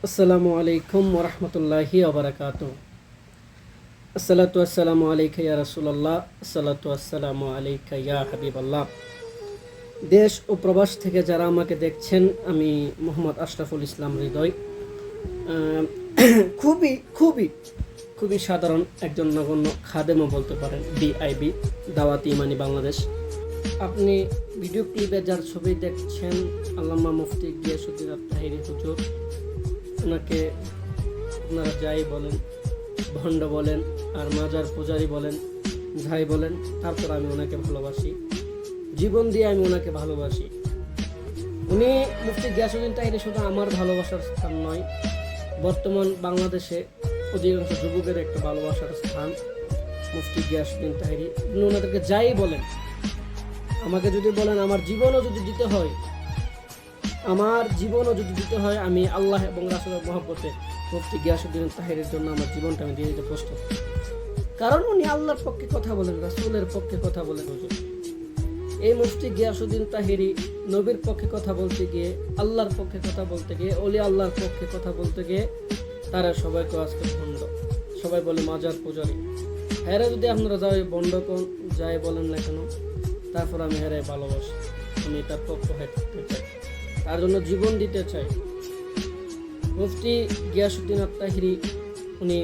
আসসালামু আলাইকুম ওরহমতুল্লাহি ওবরাকাতু। আসসালাতু আসসালামু আলাইকা ইয়া রাসূলুল্লাহ, আসসালাতু আসসালামু আলাইকা ইয়া হাবিবাল্লাহ। দেশ ও প্রবাস থেকে যারা আমাকে দেখছেন, আমি মোহাম্মদ আশরাফুল ইসলাম হৃদয়। আহ, খুবই খুবই খুবই সাধারণ একজন নগণ্য খাদেমও বলতে পারেন, ডিআইবি দাওয়াত ইমানি বাংলাদেশ। আপনি ভিডিও ক্লিপে যার ছবি দেখছেন, আল্লামা মুফতি গিয়াসউদ্দিন আত-তাহিরি হুজুর। ওনাকে আপনারা যাই বলেন, ভণ্ড বলেন আর মাজার পূজারি বলেন, যাই বলেন, তারপর আমি ওনাকে ভালোবাসি, জীবন দিয়ে আমি ওনাকে ভালোবাসি। উনি মুফতি গিয়াসউদ্দিন তাহিরি শুধু আমার ভালোবাসার স্থান নয়, বর্তমান বাংলাদেশে অধিকাংশ যুবকের একটা ভালোবাসার স্থান মুফতি গিয়াসউদ্দিন তাহিরি। ওনাদেরকে যাই বলেন, আমাকে যদি বলেন আমার জীবনও যদি দিতে হয়, আমি আল্লাহ এবং রাসূলের মহব্বতে মুফতি গিয়াসউদ্দিন তাহিরের জন্য আমার জীবনটা আমি দিয়ে দিতে প্রস্তুত। কারণ উনি আল্লাহর পক্ষে কথা বলেন, রাসূলের পক্ষে কথা বলেন। হুজুর এই মুফতি গিয়াসউদ্দিন তাহিরি নবীর পক্ষে কথা বলতে গিয়ে, আল্লাহর পক্ষে কথা বলতে গিয়ে, ওলি আল্লাহর পক্ষে কথা বলতে গিয়ে তারা সবাইকে আজকে ভণ্ড, সবাই বলে মাজার পূজারি। হেরা যদি আপনারা যাই বলেন না কেন, তারপর আমি হেরাই ভালোবাসি, আমি তার পক্ষ হয়ে থাকতে চাই, তার জন্য জীবন দিতে চাই। মুফতি গিয়াসউদ্দিন আত-তাহিরি উনি